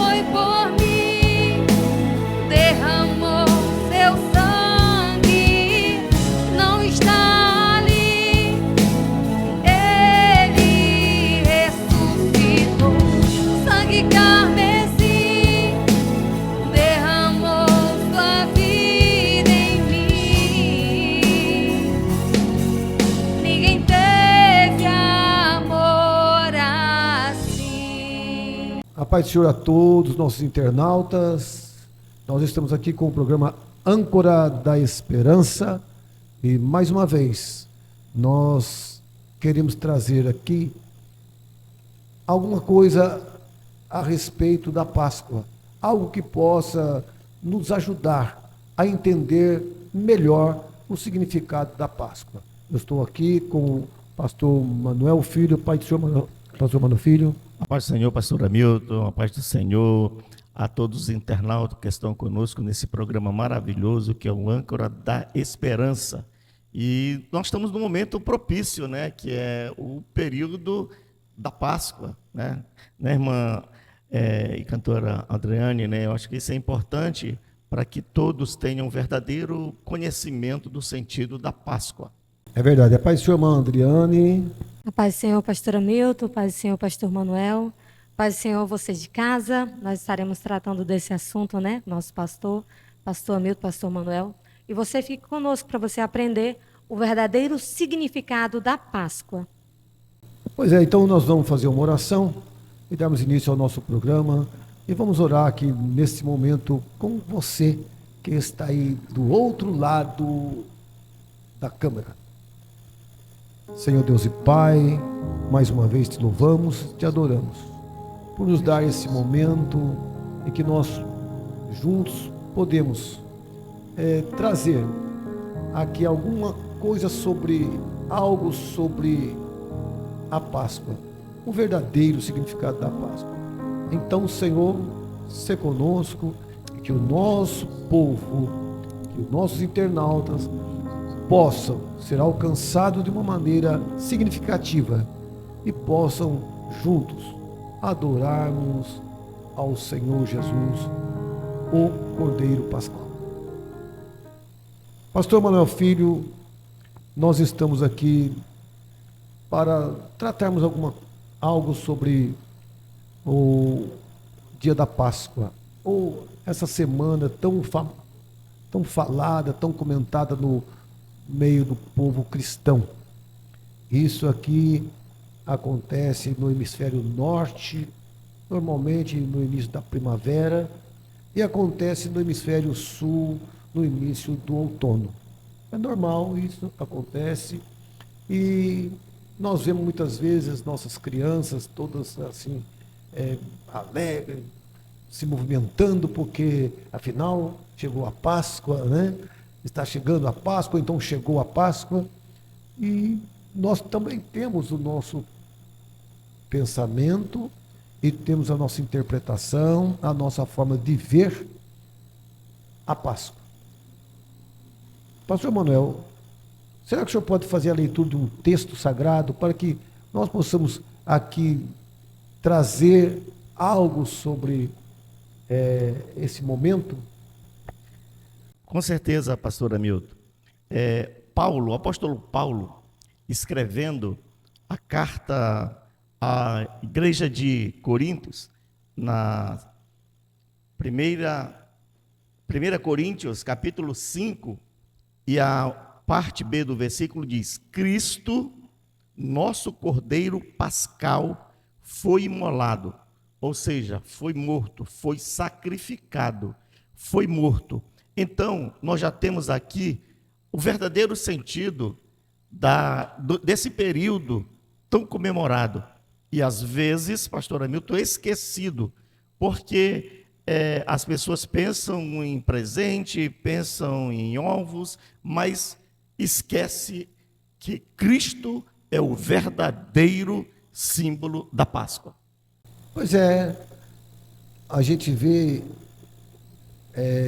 foi por mim, derramou seu sangue, não está ali. Ele ressuscitou, sangue carmesim, derramou sua vida em mim. Ninguém teve amor assim. A paz do Senhor a todos, nossos internautas. Nós estamos aqui com o programa Âncora da Esperança e, mais uma vez, nós queremos trazer aqui alguma coisa a respeito da Páscoa, algo que possa nos ajudar a entender melhor o significado da Páscoa. Eu estou aqui com o pastor Manuel Filho. Pai do Senhor, pastor Manuel Filho. A paz do Senhor, pastor Hamilton, a paz do Senhor a todos os internautas que estão conosco nesse programa maravilhoso que é o Âncora da Esperança. E nós estamos num momento propício, né, que é o período da Páscoa, né, irmã e cantora Adriane, né, eu acho que isso é importante para que todos tenham um verdadeiro conhecimento do sentido da Páscoa. É verdade. A paz do Senhor, irmã Adriane. A paz do Senhor, pastor Hamilton, a paz do Senhor, pastor Manuel, a paz do Senhor, você de casa. Nós estaremos tratando desse assunto, né? Nosso pastor Hamilton, pastor Manuel. E você fique conosco para você aprender o verdadeiro significado da Páscoa. Pois é, então nós vamos fazer uma oração e darmos início ao nosso programa. E vamos orar aqui nesse momento com você que está aí do outro lado da câmera. Senhor Deus e Pai, mais uma vez te louvamos, te adoramos, por nos dar esse momento em que nós juntos podemos trazer aqui alguma coisa algo sobre a Páscoa, o verdadeiro significado da Páscoa. Então, Senhor, se conosco, que o nosso povo, que os nossos internautas possam ser alcançados de uma maneira significativa e possam juntos adorarmos ao Senhor Jesus, o Cordeiro Pascal. Pastor Manuel Filho, nós estamos aqui para tratarmos algo sobre o dia da Páscoa, ou essa semana tão falada, tão comentada no meio do povo cristão. Isso aqui acontece no hemisfério norte, normalmente no início da primavera, e acontece no hemisfério sul, no início do outono. É normal, isso acontece, e nós vemos muitas vezes nossas crianças todas assim, alegres, se movimentando, porque afinal chegou a Páscoa, né? Está chegando a Páscoa, então chegou a Páscoa, e nós também temos o nosso pensamento e temos a nossa interpretação, a nossa forma de ver a Páscoa. Pastor Manuel, será que o senhor pode fazer a leitura de um texto sagrado para que nós possamos aqui trazer algo sobre esse momento? Com certeza, pastor Hamilton. O apóstolo Paulo, escrevendo a carta à igreja de Coríntios, na 1 Coríntios, capítulo 5, e a parte B do versículo diz: Cristo, nosso Cordeiro Pascal, foi imolado, ou seja, foi morto, foi sacrificado, foi morto. Então, nós já temos aqui o verdadeiro sentido desse período tão comemorado. E às vezes, pastor Hamilton, esquecido, porque as pessoas pensam em presente, pensam em ovos, mas esquece que Cristo é o verdadeiro símbolo da Páscoa. Pois é, a gente vê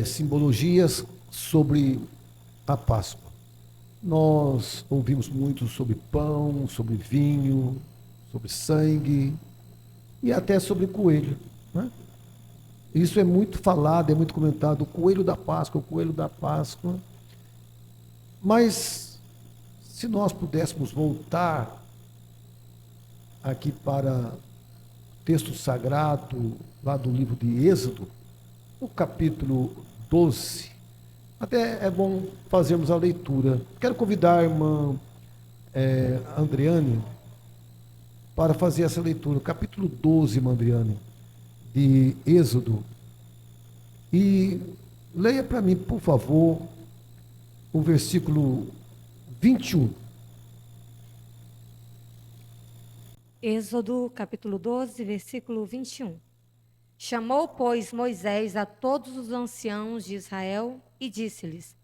simbologias sobre a Páscoa. Nós ouvimos muito sobre pão, sobre vinho, sobre sangue e até sobre coelho, né? Isso é muito falado, é muito comentado, o coelho da Páscoa, o coelho da Páscoa. Mas, se nós pudéssemos voltar aqui para o texto sagrado, lá do livro de Êxodo, o capítulo 12, até é bom fazermos a leitura. Quero convidar a irmã Andriane para fazer essa leitura, capítulo 12, irmã Andriane, de Êxodo. E leia para mim, por favor, o versículo 21. Êxodo, capítulo 12, versículo 21. Chamou, pois, Moisés a todos os anciãos de Israel e disse-lhes: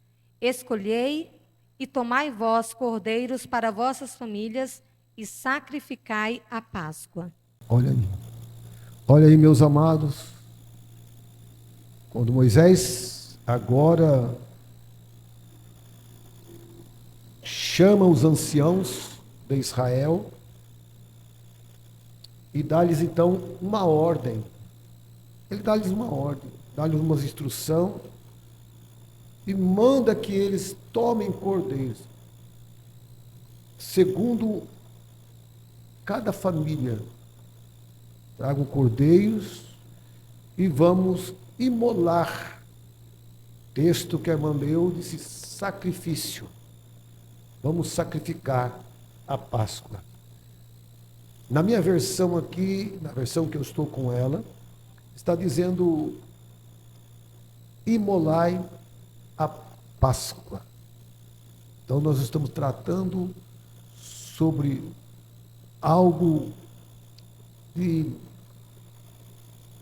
Escolhei e tomai vós cordeiros para vossas famílias e sacrificai a Páscoa. Olha aí, meus amados, quando Moisés agora chama os anciãos de Israel e dá-lhes então uma ordem. Ele dá-lhes uma ordem, dá-lhes uma instrução e manda que eles tomem cordeiros. Segundo cada família, tragam cordeiros e vamos imolar. Texto que a irmã leu disse sacrifício. Vamos sacrificar a Páscoa. Na minha versão aqui, na versão que eu estou com ela, está dizendo imolai a Páscoa. Então nós estamos tratando sobre algo de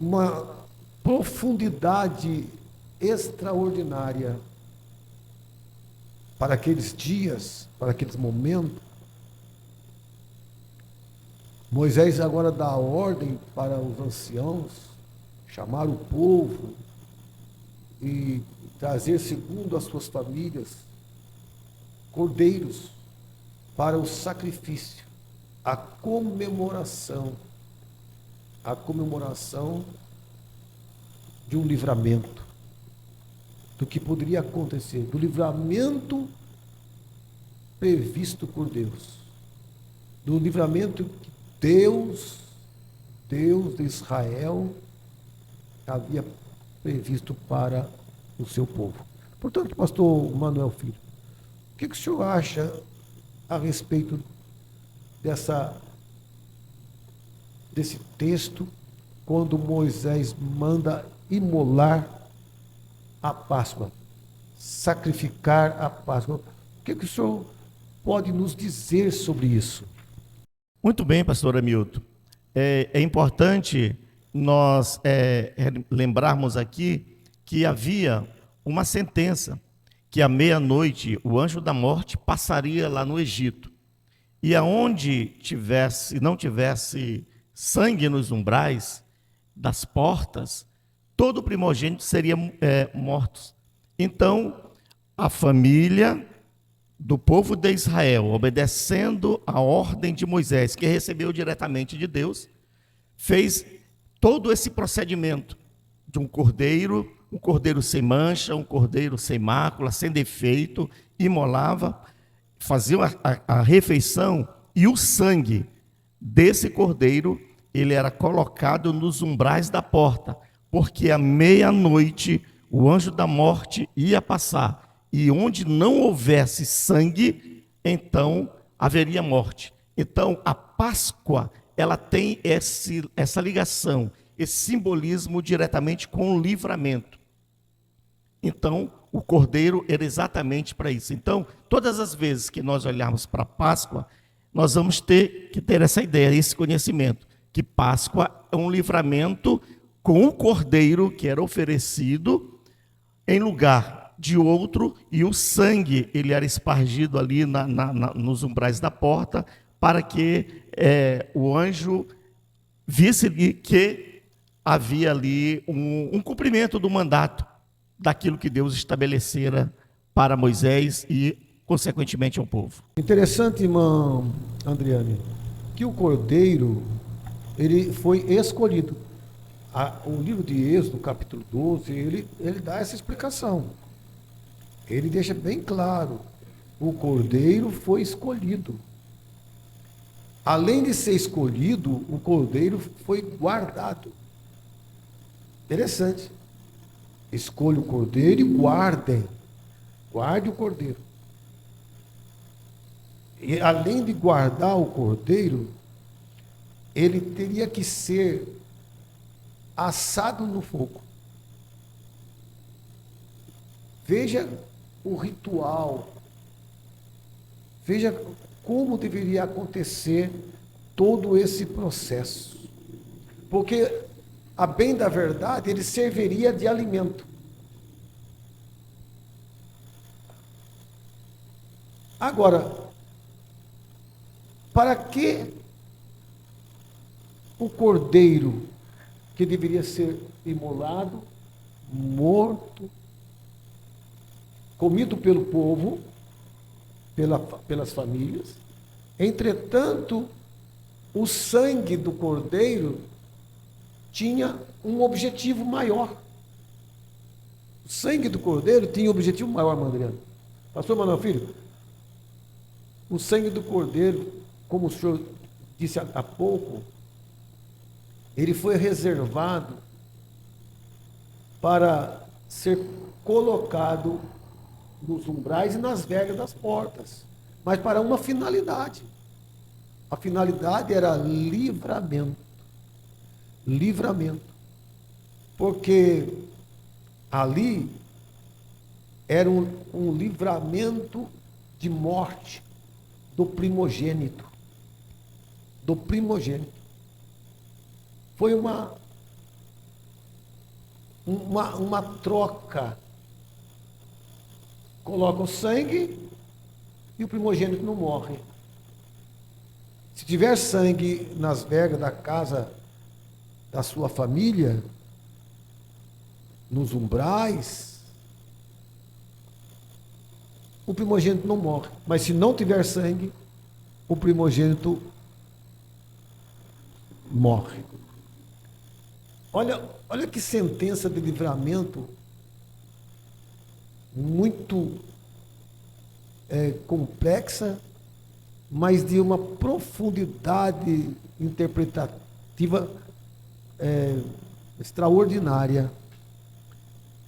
uma profundidade extraordinária para aqueles dias, para aqueles momentos. Moisés agora dá a ordem para os anciãos chamar o povo e trazer, segundo as suas famílias, cordeiros para o sacrifício, a comemoração de um livramento, do que poderia acontecer, do livramento previsto por Deus, do livramento que Deus de Israel havia previsto para o seu povo. Portanto, pastor Manuel Filho, o que o senhor acha a respeito desse texto, quando Moisés manda imolar a Páscoa, sacrificar a Páscoa? O que o senhor pode nos dizer sobre isso? Muito bem, pastor Hamilton. É importante nós lembrarmos aqui que havia uma sentença, que à meia-noite o anjo da morte passaria lá no Egito. E aonde não tivesse sangue nos umbrais das portas, todo primogênito seria morto. Então, a família do povo de Israel, obedecendo a ordem de Moisés, que recebeu diretamente de Deus, fez todo esse procedimento de um cordeiro sem mancha, um cordeiro sem mácula, sem defeito, imolava, fazia a refeição, e o sangue desse cordeiro, ele era colocado nos umbrais da porta, porque à meia-noite o anjo da morte ia passar, e onde não houvesse sangue, então haveria morte. Então a Páscoa, ela tem essa ligação, esse simbolismo diretamente com o livramento. Então o cordeiro era exatamente para isso. Então todas as vezes que nós olharmos para a Páscoa, nós vamos ter que ter essa ideia, esse conhecimento, que Páscoa é um livramento com o cordeiro que era oferecido em lugar de outro, e o sangue ele era espargido ali nos umbrais da porta, para que o anjo visse que havia ali um cumprimento do mandato daquilo que Deus estabelecera para Moisés e, consequentemente, ao povo. Interessante, irmã Andriane, que o cordeiro ele foi escolhido. O livro de Êxodo, capítulo 12, ele dá essa explicação. Ele deixa bem claro, o cordeiro foi escolhido. Além de ser escolhido, o cordeiro foi guardado. Interessante. Escolha o cordeiro e guardem. Guarde o cordeiro. E além de guardar o cordeiro, ele teria que ser assado no fogo. Veja o ritual. Veja como deveria acontecer todo esse processo. Porque, a bem da verdade, ele serviria de alimento. Agora, para que o cordeiro, que deveria ser imolado, morto, comido pelo povo, pelas famílias, entretanto, o sangue do cordeiro tinha um objetivo maior. O sangue do cordeiro tinha um objetivo maior, Mandriano. Pastor Manuel Filho, o sangue do cordeiro, como o senhor disse há pouco, ele foi reservado para ser colocado nos umbrais e nas vergas das portas, mas para uma finalidade. A finalidade era livramento. Livramento. Porque ali era um livramento de morte do primogênito. Do primogênito. Foi uma troca. Coloca o sangue e o primogênito não morre. Se tiver sangue nas vergas da casa da sua família, nos umbrais, o primogênito não morre. Mas se não tiver sangue, o primogênito morre. Olha que sentença de livramento muito complexa, mas de uma profundidade interpretativa extraordinária.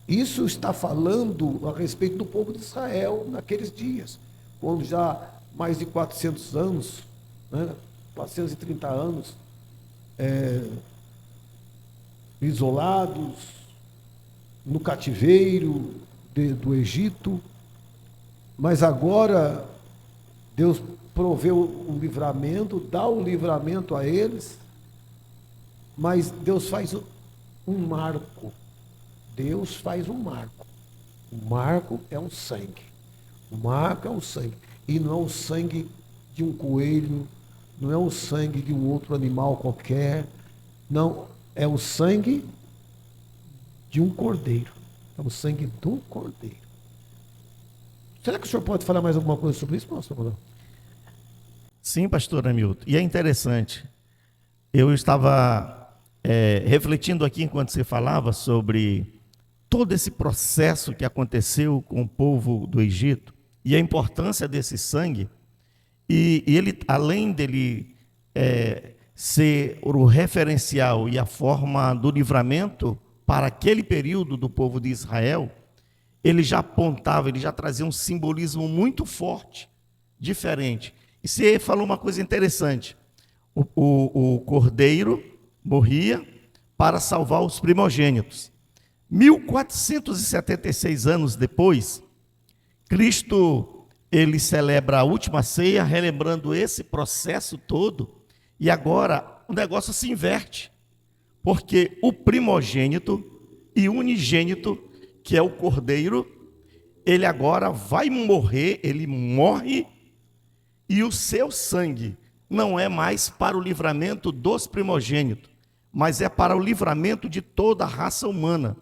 Isso está falando a respeito do povo de Israel naqueles dias, quando já mais de 400 anos, 430 anos, isolados no cativeiro do Egito, mas agora Deus proveu o livramento, dá o livramento a eles, mas Deus faz um marco. Deus faz um marco. O marco é um sangue. O marco é um sangue. E não é o sangue de um coelho, não é o sangue de um outro animal qualquer, não, é o sangue de um cordeiro. É o sangue do cordeiro. Será que o senhor pode falar mais alguma coisa sobre isso, pastor Manuel? Sim, pastor Hamilton. E é interessante. Eu estava refletindo aqui enquanto você falava sobre todo esse processo que aconteceu com o povo do Egito e a importância desse sangue. E ele, além dele ser o referencial e a forma do livramento para aquele período do povo de Israel, ele já apontava, ele já trazia um simbolismo muito forte, diferente. E você falou uma coisa interessante, o cordeiro morria para salvar os primogênitos. 1476 anos depois, Cristo, ele celebra a última ceia, relembrando esse processo todo, e agora o negócio se inverte, porque o primogênito e unigênito, que é o cordeiro, ele agora vai morrer, ele morre, e o seu sangue não é mais para o livramento dos primogênitos, mas é para o livramento de toda a raça humana,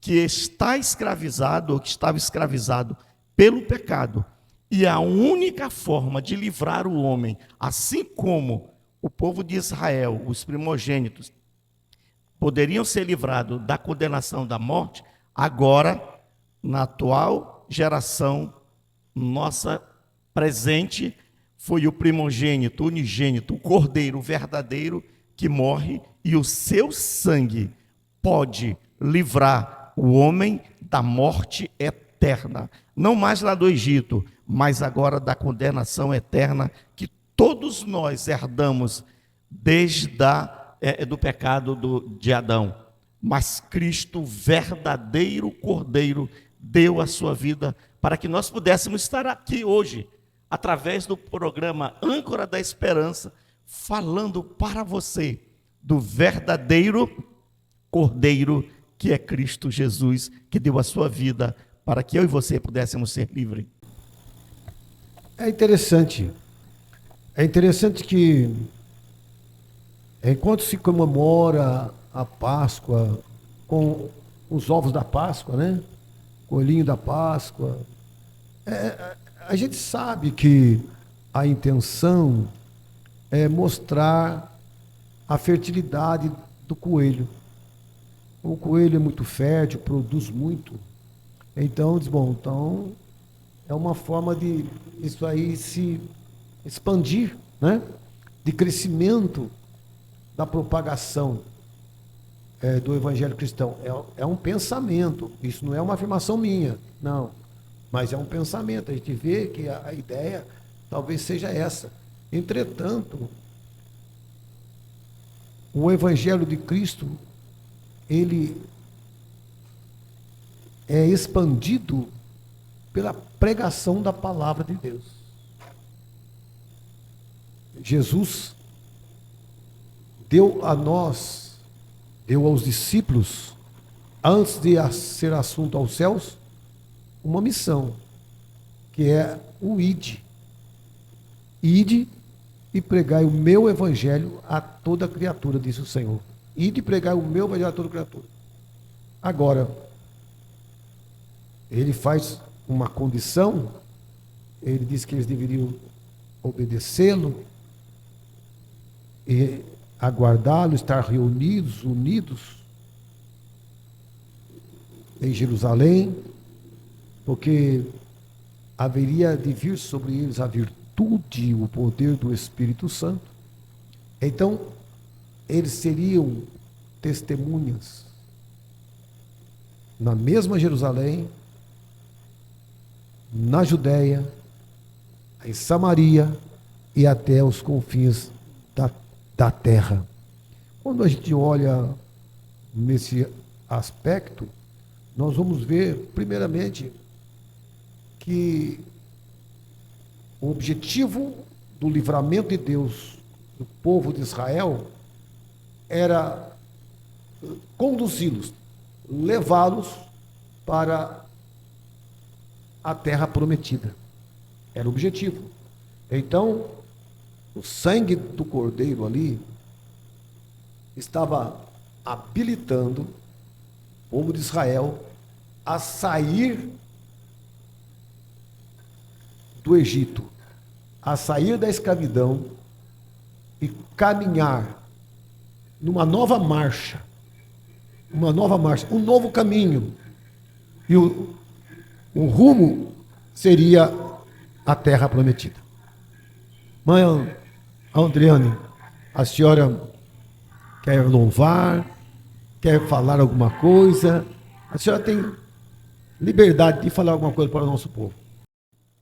que está escravizado, ou que estava escravizado pelo pecado. E a única forma de livrar o homem, assim como o povo de Israel, os primogênitos, poderiam ser livrados da condenação da morte, agora, na atual geração nossa presente, foi o primogênito, unigênito, o cordeiro verdadeiro que morre, e o seu sangue pode livrar o homem da morte eterna. Não mais lá do Egito, mas agora da condenação eterna que todos nós herdamos desde do pecado de Adão. Mas Cristo, verdadeiro cordeiro, deu a sua vida para que nós pudéssemos estar aqui hoje, através do programa Âncora da Esperança, falando para você do verdadeiro cordeiro que é Cristo Jesus, que deu a sua vida para que eu e você pudéssemos ser livres. É interessante que, enquanto se comemora a Páscoa com os ovos da Páscoa, né? Coelhinho da Páscoa, a gente sabe que a intenção é mostrar a fertilidade do coelho. O coelho é muito fértil, produz muito. Então, então é uma forma de isso aí se expandir, né? De crescimento da propagação do evangelho cristão. É um pensamento, isso não é uma afirmação minha, não, mas é um pensamento. A gente vê que a ideia talvez seja essa. Entretanto, o evangelho de Cristo, ele é expandido pela pregação da palavra de Deus. Jesus deu a nós, deu aos discípulos, antes de ser assunto aos céus, uma missão, que é o ide. Ide e pregai o meu evangelho a toda criatura, disse o Senhor. Ide e pregai o meu evangelho a toda criatura. Agora, ele faz uma condição, ele diz que eles deveriam obedecê-lo e aguardá-lo, estar reunidos, unidos em Jerusalém, porque haveria de vir sobre eles a virtude, o poder do Espírito Santo. Então, eles seriam testemunhas na mesma Jerusalém, na Judéia, em Samaria e até os confins da terra. Quando a gente olha nesse aspecto, nós vamos ver, primeiramente, que o objetivo do livramento de Deus do povo de Israel era conduzi-los, levá-los para a terra prometida. Era o objetivo. Então, o sangue do cordeiro ali estava habilitando o povo de Israel a sair do Egito, a sair da escravidão e caminhar numa nova marcha, um novo caminho. E o rumo seria a terra prometida. Mãe Andriane, a senhora quer louvar, quer falar alguma coisa? A senhora tem liberdade de falar alguma coisa para o nosso povo.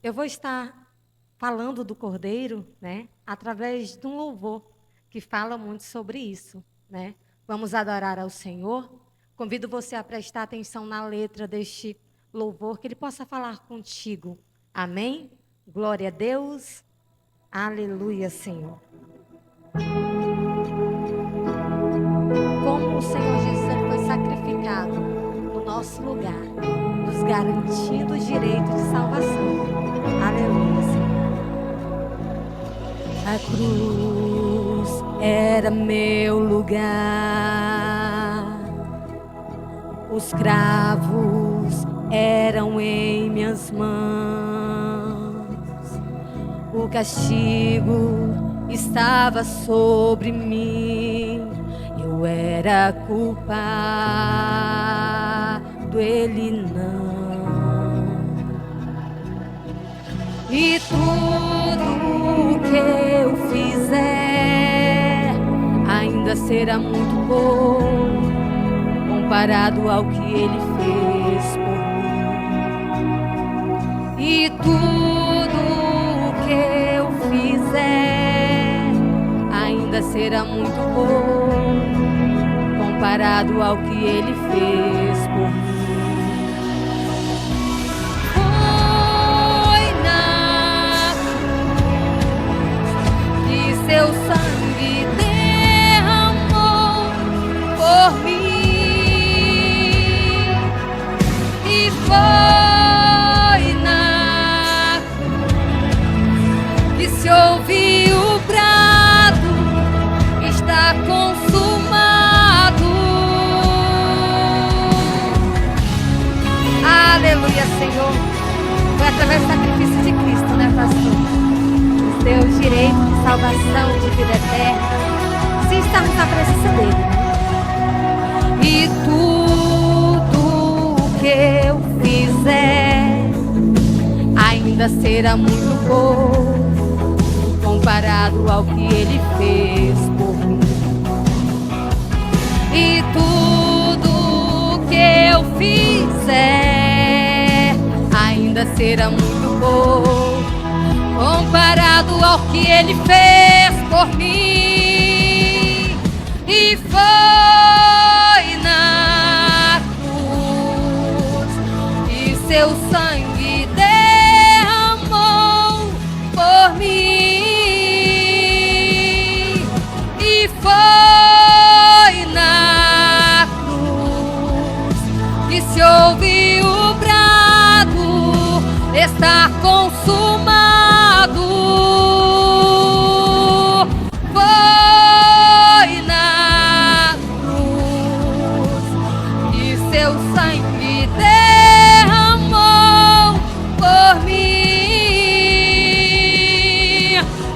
Eu vou estar falando do Cordeiro, né, através de um louvor que fala muito sobre isso, né? Vamos adorar ao Senhor. Convido você a prestar atenção na letra deste louvor, que ele possa falar contigo. Amém? Glória a Deus. Aleluia, Senhor. Como o Senhor Jesus foi sacrificado no nosso lugar, nos garantindo o direito de salvação. Aleluia, Senhor. A cruz era meu lugar. Os cravos eram em minhas mãos. O castigo estava sobre mim. Eu era culpado, ele não. E tudo que eu fizer ainda será muito pouco comparado ao que ele fez por mim. E tudo que eu fizer ainda será muito pouco comparado ao que ele fez por mim. Foi na cruz que seu sangue derramou por mim, e foi na cruz que se ouviu o brado: está consumado. Aleluia, Senhor. Foi através do sacrifício de Cristo, né, pastor? Nos deu o direito de salvação, de vida eterna, se estarmos na presença dele, né? E tudo que eu fizer ainda será muito pouco comparado ao que ele fez por mim. E tudo que eu fizer ainda será muito pouco comparado ao que ele fez por mim. E foi na cruz que seu sangue derramou por mim. E foi na cruz que se ouviu o brado: está consumado. Foi na cruz que seu sangue derramou por mim.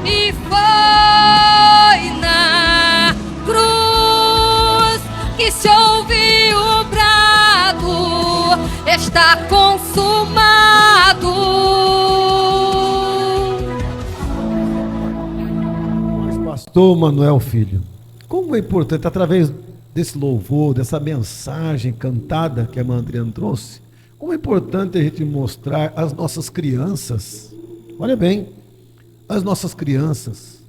E foi na cruz que se ouviu o brado: está consumado. Mas, pastor Manuel Filho, como é importante, através desse louvor, dessa mensagem cantada que a irmã Adriana trouxe, como é importante a gente mostrar às nossas crianças, olha bem, às nossas crianças,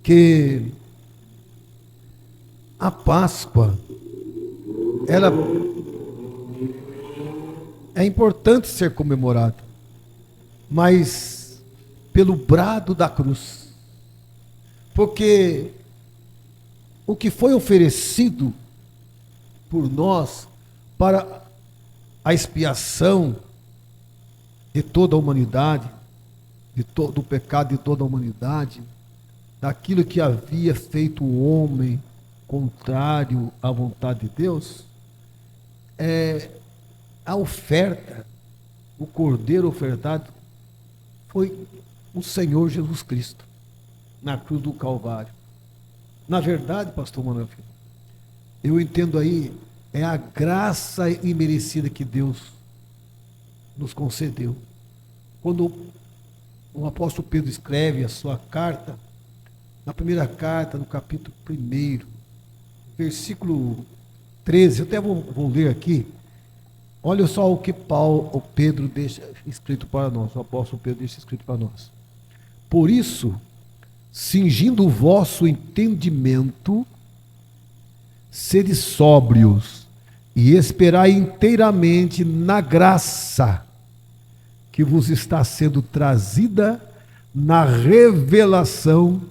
que a Páscoa, ela é importante ser comemorada, mas pelo brado da cruz. Porque o que foi oferecido por nós para a expiação de toda a humanidade, de todo o pecado de toda a humanidade, daquilo que havia feito o homem contrário à vontade de Deus, a oferta, o cordeiro ofertado foi o Senhor Jesus Cristo na cruz do Calvário. Na verdade, pastor Manuel Filho, eu entendo aí, é a graça imerecida que Deus nos concedeu. Quando o apóstolo Pedro escreve a sua carta, na primeira carta, no capítulo 1, versículo 13, eu até vou ler aqui. Olha só o que o Pedro deixa escrito para nós, o apóstolo Pedro deixa escrito para nós. Por isso, cingindo o vosso entendimento, sede sóbrios e esperai inteiramente na graça que vos está sendo trazida na revelação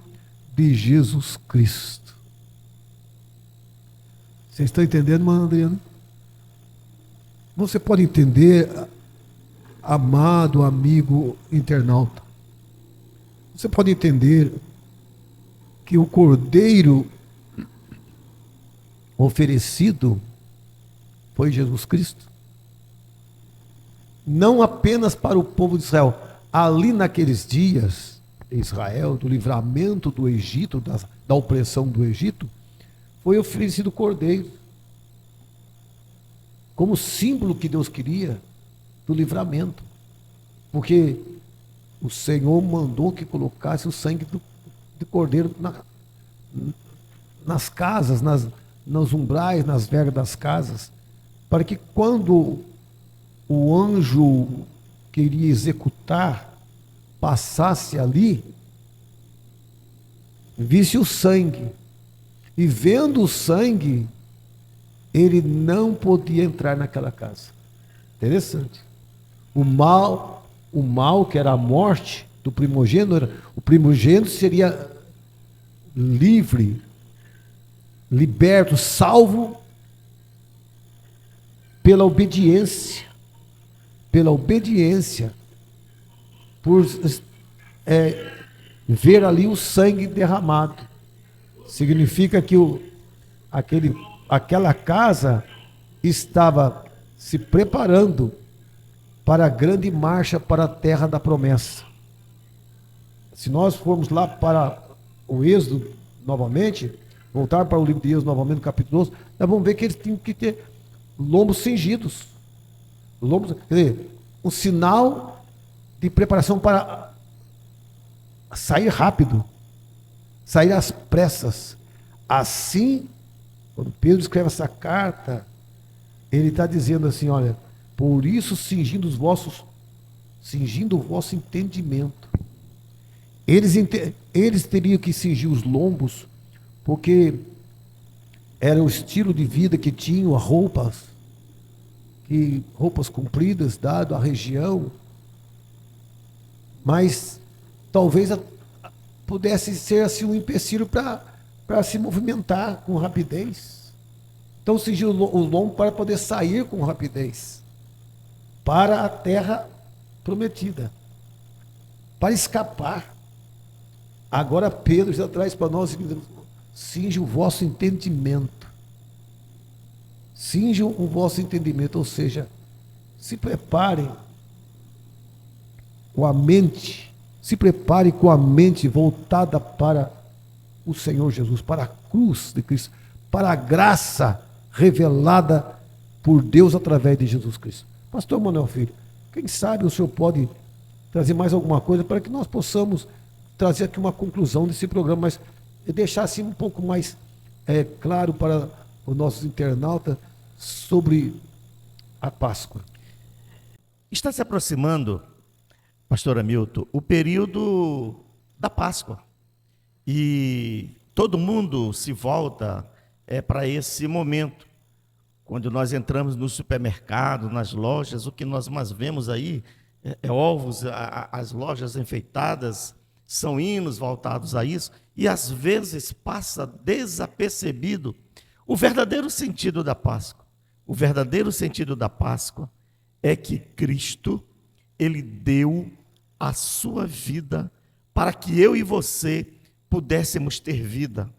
de Jesus Cristo. Vocês estão entendendo, irmã Adriana? Você pode entender, amado amigo internauta, você pode entender que o cordeiro oferecido foi Jesus Cristo, não apenas para o povo de Israel. Ali naqueles dias de Israel, do livramento do Egito, da opressão do Egito, foi oferecido o cordeiro, como símbolo que Deus queria do livramento, porque o Senhor mandou que colocasse o sangue do cordeiro nas casas, nos umbrais, nas vergas das casas, para que quando o anjo que iria executar passasse ali, visse o sangue, e vendo o sangue, ele não podia entrar naquela casa. Interessante. O mal que era a morte do primogênito, o primogênito seria livre, liberto, salvo pela obediência, por ver ali o sangue derramado. Significa que aquela casa estava se preparando para a grande marcha para a terra da promessa. Se nós formos lá para o Êxodo novamente, voltar para o livro de Êxodo novamente, no capítulo 12, nós vamos ver que eles tinham que ter lombos cingidos. Quer dizer, um sinal de preparação para sair rápido, sair às pressas. Assim, quando Pedro escreve essa carta, ele está dizendo assim, olha, por isso cingindo o vosso entendimento. Eles teriam que cingir os lombos, porque era o estilo de vida que tinham, roupas compridas, dado à região, mas talvez pudesse ser assim um empecilho para se movimentar com rapidez. Então cingiu o lombo para poder sair com rapidez para a terra prometida, para escapar. Agora Pedro já traz para nós: cinge o vosso entendimento. Cinjam o vosso entendimento, ou seja, se preparem com a mente, voltada para o Senhor Jesus, para a cruz de Cristo, para a graça revelada por Deus através de Jesus Cristo. Pastor Manuel Filho, quem sabe o senhor pode trazer mais alguma coisa para que nós possamos trazer aqui uma conclusão desse programa, mas deixar assim um pouco mais claro para os nossos internautas sobre a Páscoa. Está se aproximando, pastor Hamilton, o período da Páscoa. E todo mundo se volta para esse momento. Quando nós entramos no supermercado, nas lojas, o que nós mais vemos aí é ovos, as lojas enfeitadas, são hinos voltados a isso, e às vezes passa desapercebido o verdadeiro sentido da Páscoa. O verdadeiro sentido da Páscoa é que Cristo, ele deu a sua vida para que eu e você pudéssemos ter vida.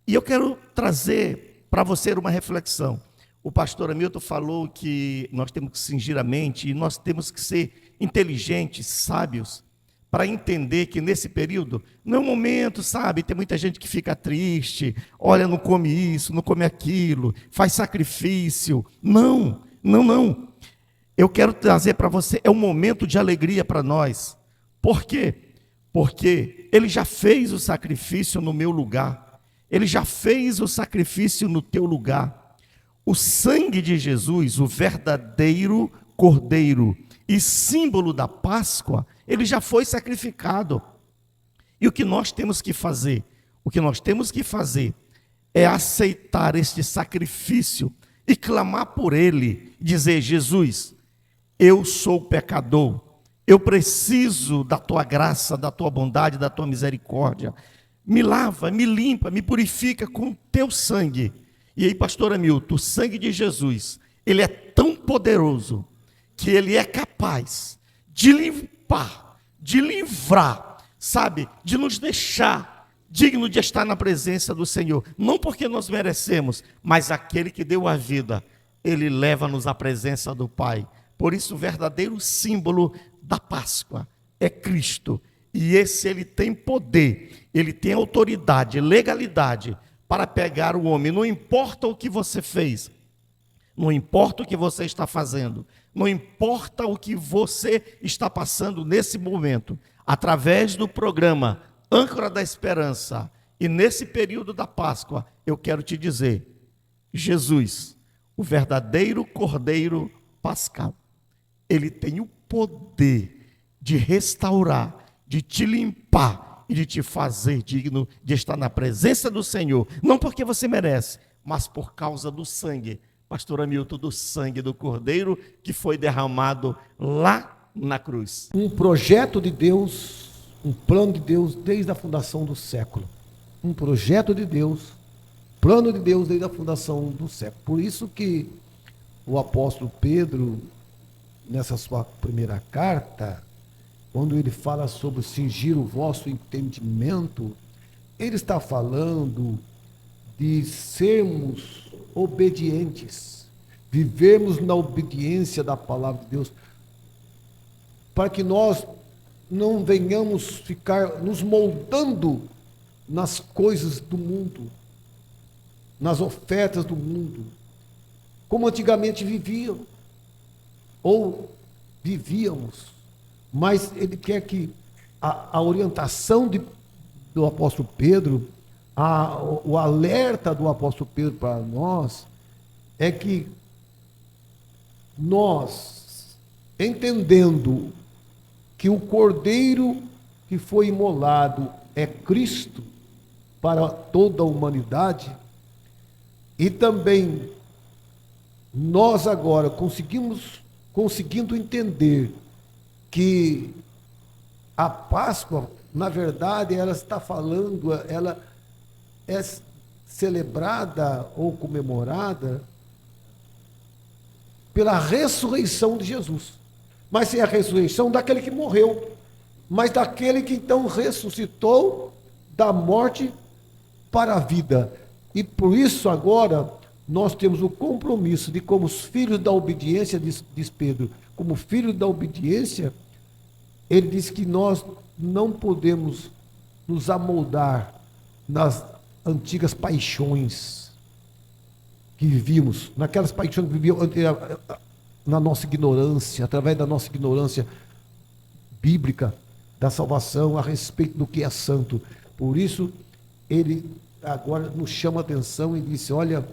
E eu quero trazer para você uma reflexão. O pastor Hamilton falou que nós temos que cingir a mente e nós temos que ser inteligentes, sábios, para entender que nesse período não é um momento, sabe, tem muita gente que fica triste, olha, não come isso, não come aquilo, faz sacrifício. Não. Eu quero trazer para você, é um momento de alegria para nós. Por quê? Porque ele já fez o sacrifício no meu lugar. Ele já fez o sacrifício no teu lugar. O sangue de Jesus, o verdadeiro cordeiro e símbolo da Páscoa, ele já foi sacrificado. E o que nós temos que fazer? O que nós temos que fazer é aceitar este sacrifício e clamar por ele, dizer: Jesus, eu sou pecador, eu preciso da tua graça, da tua bondade, da tua misericórdia. Me lava, me limpa, me purifica com teu sangue. E aí, pastor Hamilton, o sangue de Jesus, ele é tão poderoso que ele é capaz de limpar, de livrar, sabe, de nos deixar digno de estar na presença do Senhor. Não porque nós merecemos, mas aquele que deu a vida, ele leva-nos à presença do Pai. Por isso, o verdadeiro símbolo da Páscoa é Cristo. E esse ele tem poder, ele tem autoridade, legalidade para pegar o homem. Não importa o que você fez, não importa o que você está fazendo, não importa o que você está passando nesse momento, através do programa Âncora da Esperança, e nesse período da Páscoa, eu quero te dizer, Jesus, o verdadeiro Cordeiro Pascal, ele tem o poder de restaurar, de te limpar e de te fazer digno de estar na presença do Senhor, não porque você merece, mas por causa do sangue, pastor Hamilton, do sangue do Cordeiro que foi derramado lá na cruz. Um projeto de Deus, um plano de Deus desde a fundação do século. Um projeto de Deus, plano de Deus desde a fundação do século. Por isso que o apóstolo Pedro, nessa sua primeira carta, quando ele fala sobre cingir o vosso entendimento, ele está falando de sermos obedientes, vivermos na obediência da palavra de Deus, para que nós não venhamos ficar nos moldando nas coisas do mundo, nas ofertas do mundo, como antigamente viviam, ou vivíamos. Mas ele quer que a orientação do apóstolo Pedro, o alerta do apóstolo Pedro para nós, é que nós, entendendo que o Cordeiro que foi imolado é Cristo para toda a humanidade, e também nós agora conseguindo entender que a Páscoa, na verdade, ela está falando, ela é celebrada ou comemorada pela ressurreição de Jesus. Mas sem a ressurreição daquele que morreu, mas daquele que então ressuscitou da morte para a vida. E por isso agora nós temos o compromisso de, como os filhos da obediência, diz Pedro, como filhos da obediência, ele diz que nós não podemos nos amoldar nas antigas paixões que vivíamos, naquelas paixões que vivíamos na nossa ignorância, através da nossa ignorância bíblica da salvação a respeito do que é santo. Por isso, ele agora nos chama a atenção e disse: olha,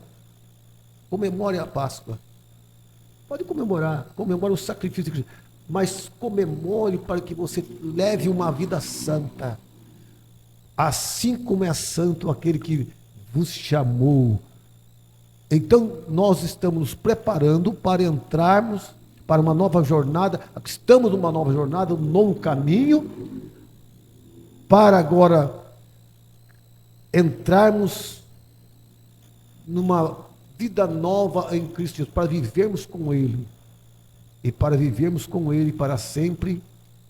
comemore a Páscoa. Pode comemorar, comemore o sacrifício de Cristo, mas comemore para que você leve uma vida santa, assim como é santo aquele que vos chamou. Então, nós estamos nos preparando para entrarmos para uma nova jornada, estamos numa nova jornada, um novo caminho, para agora entrarmos numa vida nova em Cristo Jesus, para vivermos com Ele. E para vivermos com Ele para sempre,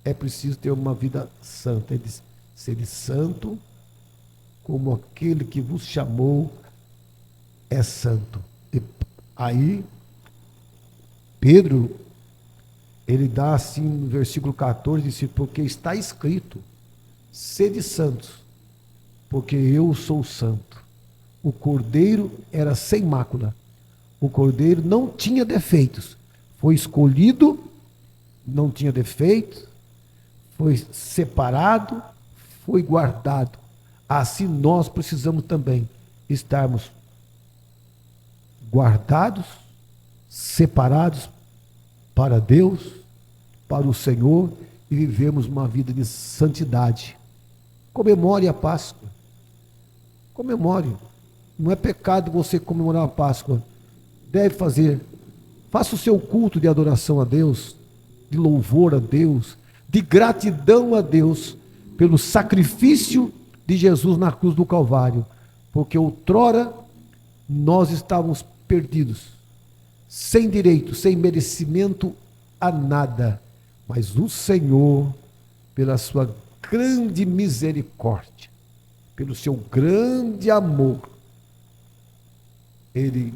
é preciso ter uma vida santa. Ele diz: sede santo, como aquele que vos chamou é santo. E aí, Pedro, ele dá assim no versículo 14, diz: porque está escrito, sede santos, porque eu sou santo. O Cordeiro era sem mácula. O Cordeiro não tinha defeitos. Foi escolhido, não tinha defeitos, foi separado, foi guardado. Assim nós precisamos também estarmos guardados, separados para Deus, para o Senhor, e vivemos uma vida de santidade. Comemore a Páscoa. Comemore. Não é pecado você comemorar a Páscoa. Deve fazer. Faça o seu culto de adoração a Deus, de louvor a Deus, de gratidão a Deus pelo sacrifício de Jesus na cruz do Calvário. Porque outrora nós estávamos perdidos, sem direito, sem merecimento a nada. Mas o Senhor, pela sua grande misericórdia, pelo seu grande amor, Ele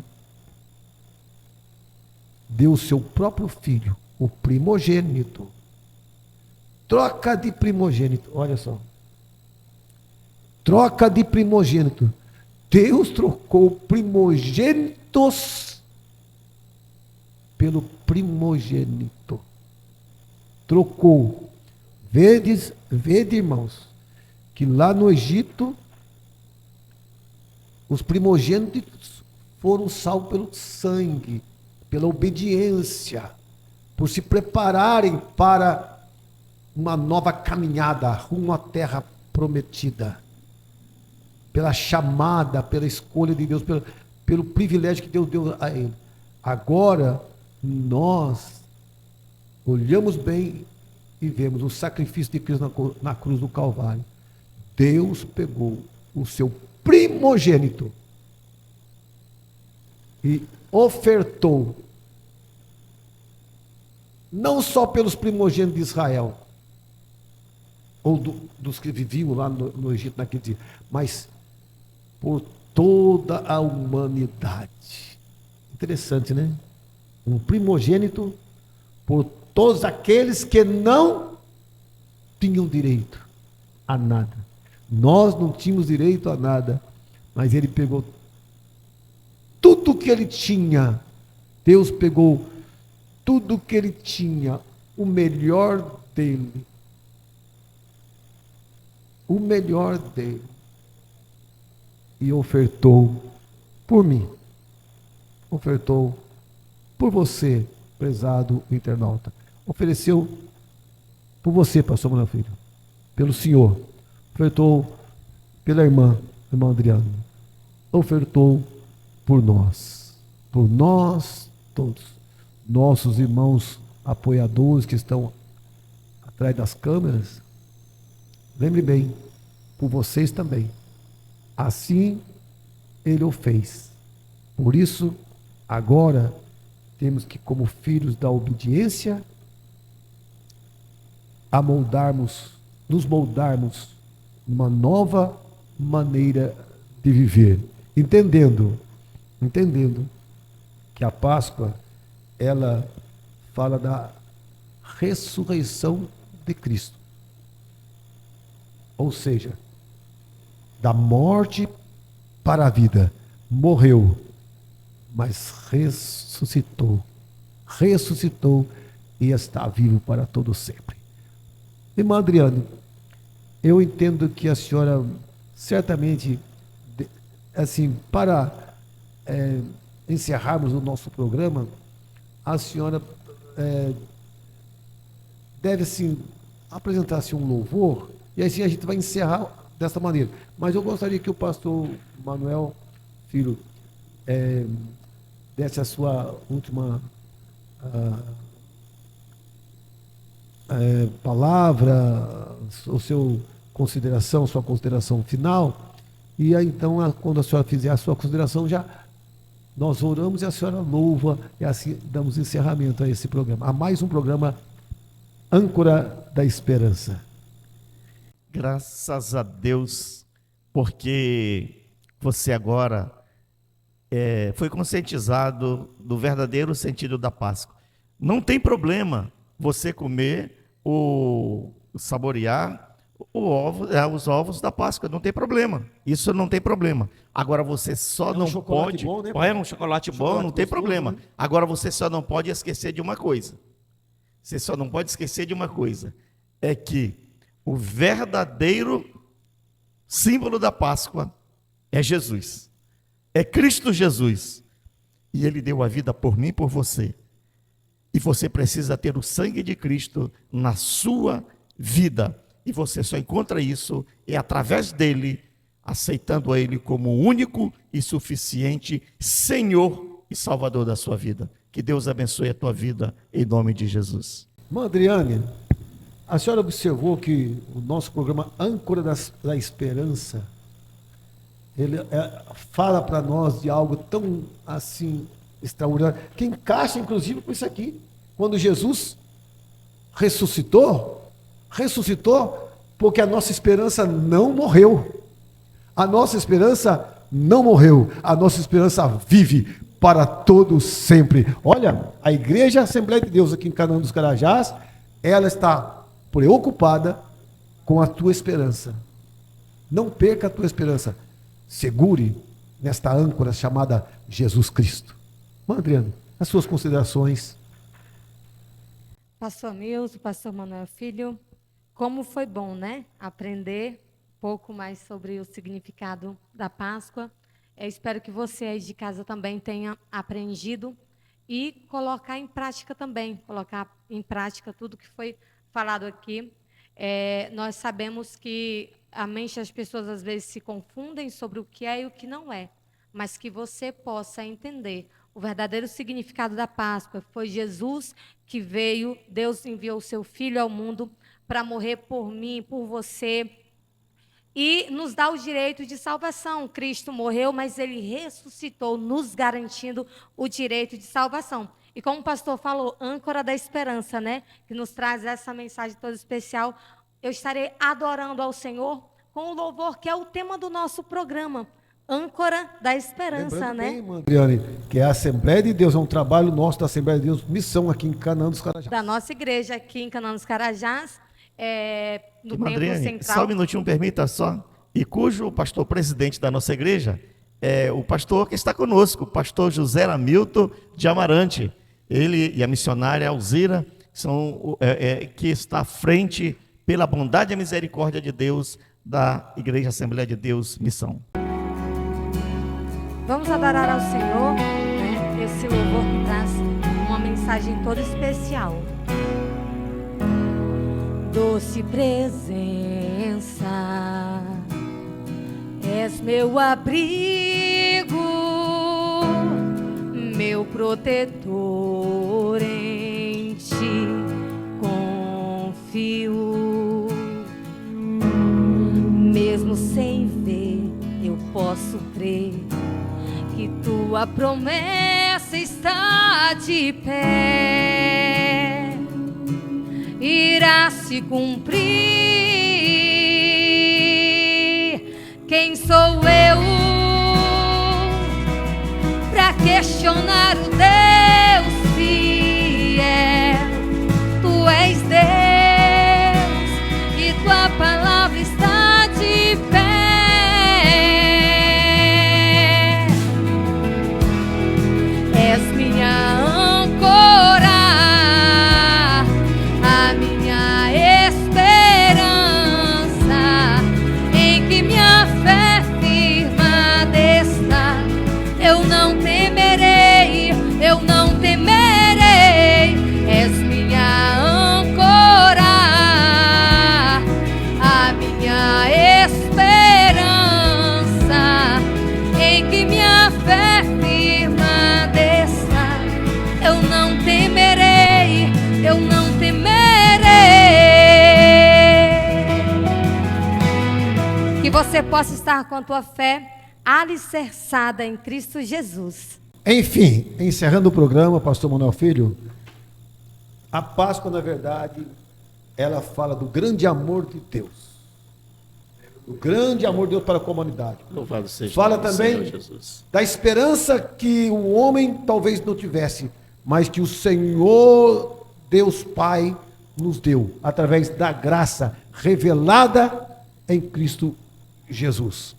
deu o seu próprio filho, o primogênito. Troca de primogênito, olha só. Troca de primogênito. Deus trocou primogênitos pelo primogênito. Trocou. Vede, irmãos, que lá no Egito, os primogênitos foram salvos pelo sangue, pela obediência, por se prepararem para uma nova caminhada rumo à terra prometida, pela chamada, pela escolha de Deus, pelo privilégio que Deus deu a ele. Agora, nós olhamos bem e vemos o sacrifício de Cristo na cruz do Calvário. Deus pegou o seu primogênito e ofertou, não só pelos primogênitos de Israel, ou dos que viviam lá no Egito naquele dia, mas por toda a humanidade. Interessante, né? Um primogênito por todos aqueles que não tinham direito a nada. Nós não tínhamos direito a nada, mas ele pegou tudo que ele tinha. Deus pegou tudo que ele tinha, o melhor dele. O melhor dele. E ofertou por mim. Ofertou por você, prezado internauta. Ofereceu por você, pastor Manuel Filho. Pelo senhor. Ofertou pela irmã Adriana. Ofertou por nós todos. Nossos irmãos apoiadores que estão atrás das câmeras. Lembre bem, por vocês também. Assim ele o fez. Por isso, agora, temos que, como filhos da obediência, nos moldarmos uma nova maneira de viver. Entendendo que a Páscoa, ela fala da ressurreição de Cristo. Ou seja, da morte para a vida. Morreu, mas ressuscitou e está vivo para todo sempre. Irmã Adriana, eu entendo que a senhora certamente, assim, para encerrarmos o nosso programa, a senhora deve, assim, apresentar-se um louvor, e assim a gente vai encerrar dessa maneira. Mas eu gostaria que o pastor Manuel Filho desse a sua última palavra, sua consideração final, e aí então, quando a senhora fizer a sua consideração, nós oramos e a senhora louva, e assim damos encerramento a esse programa, a mais um programa Âncora da Esperança. Graças a Deus, porque você agora foi conscientizado do verdadeiro sentido da Páscoa. Não tem problema você comer ou saborear os ovos da Páscoa, não tem problema. Isso não tem problema. Agora você só não pode... Bom, né? É um chocolate bom, não tem problema. Agora você só não pode esquecer de uma coisa. Você só não pode esquecer de uma coisa. É que o verdadeiro símbolo da Páscoa é Jesus. É Cristo Jesus. E Ele deu a vida por mim e por você. E você precisa ter o sangue de Cristo na sua vida. E você só encontra isso através dele, aceitando a Ele como o único e suficiente Senhor e Salvador da sua vida. Que Deus abençoe a tua vida, em nome de Jesus. Irmã Adriane, a senhora observou que o nosso programa Âncora da Esperança, ele fala para nós de algo tão assim extraordinário, que encaixa inclusive com isso aqui. Quando Jesus ressuscitou porque a nossa esperança não morreu. A nossa esperança não morreu. A nossa esperança vive para todo sempre. Olha, a Igreja Assembleia de Deus aqui em Canaã dos Carajás, ela está preocupada com a tua esperança. Não perca a tua esperança. Segure nesta âncora chamada Jesus Cristo. Irmã Adriana, as suas considerações. Pastor Milton, pastor Manuel Filho, como foi bom, né? Aprender um pouco mais sobre o significado da Páscoa. Eu espero que você aí de casa também tenha aprendido e colocar em prática também, colocar em prática tudo que foi falado aqui. Nós sabemos que a mente das pessoas às vezes se confundem sobre o que é e o que não é, mas que você possa entender o verdadeiro significado da Páscoa. Foi Jesus que veio, Deus enviou o seu Filho ao mundo para morrer por mim, por você, e nos dá o direito de salvação. Cristo morreu, mas ele ressuscitou, nos garantindo o direito de salvação. E como o pastor falou, âncora da esperança, né? Que nos traz essa mensagem toda especial. Eu estarei adorando ao Senhor com o louvor que é o tema do nosso programa. Âncora da esperança, Lembrando né? bem, irmã Adriane, que é a Assembleia de Deus, é um trabalho nosso da Assembleia de Deus, missão aqui em Canaã dos Carajás. Da nossa igreja aqui em Canaã dos Carajás, no Irmã Templo Adriane, Central. só um minutinho, permita só. E cujo pastor presidente da nossa igreja é o pastor que está conosco, o pastor José Hamilton de Amarante. Ele e a missionária Alzira, que está à frente, pela bondade e misericórdia de Deus, da Igreja Assembleia de Deus Missão. Vamos adorar ao Senhor, né? Esse louvor que traz uma mensagem toda especial. Doce presença, és meu abrigo, meu protetor, em ti confio. Mesmo sem ver, eu posso crer que tua promessa está de pé, irá se cumprir. Quem sou eu para questionar o Deus fiel? Tu és Deus e tua palavra está de pé. És minha âncora, a minha esperança, em que minha fé firmada está. Eu não temerei, eu não temerei. És minha âncora, a minha esperança, em que minha fé firmada está. Eu não temerei, eu não temerei. Que você possa estar com a tua fé alicerçada em Cristo Jesus. Enfim, encerrando o programa, pastor Manuel Filho, a Páscoa, na verdade, ela fala do grande amor de Deus. O grande amor de Deus para a comunidade. Louvado seja Fala o também Senhor Jesus. da esperança que o homem talvez não tivesse, mas que o Senhor, Deus Pai, nos deu, através da graça revelada em Cristo Jesus.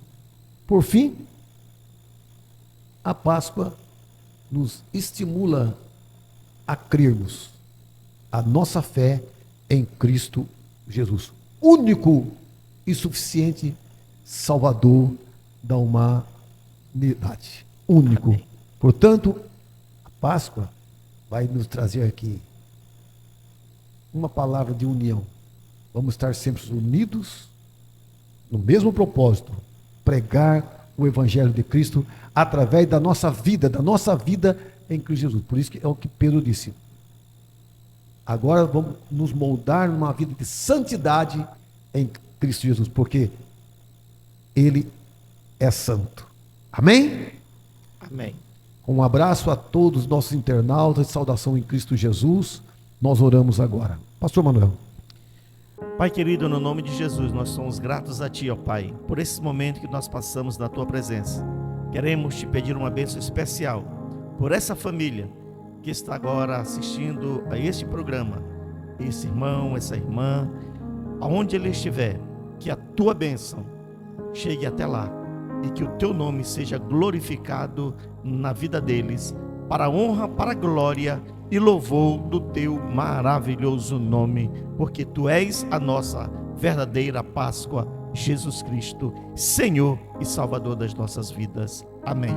Por fim, a Páscoa nos estimula a crermos a nossa fé em Cristo Jesus, único e suficiente Salvador da humanidade. Único. Portanto, a Páscoa vai nos trazer aqui uma palavra de união. Vamos estar sempre unidos no mesmo propósito, pregar o Evangelho de Cristo através da nossa vida em Cristo Jesus. Por isso que é o que Pedro disse. Agora vamos nos moldar numa vida de santidade em Cristo Jesus, porque Ele é santo. Amém? Amém. Um abraço a todos os nossos internautas, saudação em Cristo Jesus. Nós oramos agora. Pastor Manuel. Pai querido, no nome de Jesus, nós somos gratos a Ti, ó Pai, por esse momento que nós passamos na Tua presença. Queremos Te pedir uma bênção especial por essa família que está agora assistindo a este programa, esse irmão, essa irmã, aonde ele estiver, que a Tua bênção chegue até lá, e que o teu nome seja glorificado na vida deles, para a honra, para a glória e louvor do teu maravilhoso nome, porque tu és a nossa verdadeira Páscoa, Jesus Cristo, Senhor e Salvador das nossas vidas. Amém.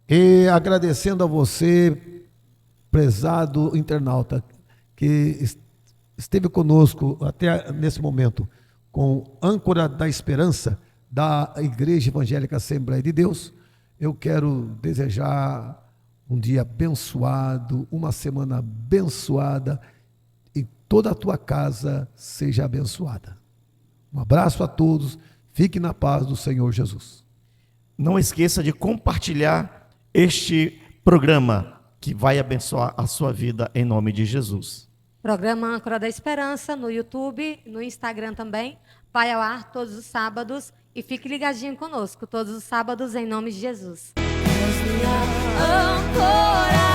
E agradecendo a você, prezado internauta, que esteve conosco até nesse momento, com âncora da esperança da Igreja Evangélica Assembleia de Deus, eu quero desejar um dia abençoado, uma semana abençoada e toda a tua casa seja abençoada. Um abraço a todos, fique na paz do Senhor Jesus. Não esqueça de compartilhar este programa que vai abençoar a sua vida em nome de Jesus. Programa Âncora da Esperança no YouTube, no Instagram também. Vai ao ar todos os sábados e fique ligadinho conosco todos os sábados em nome de Jesus. Âncora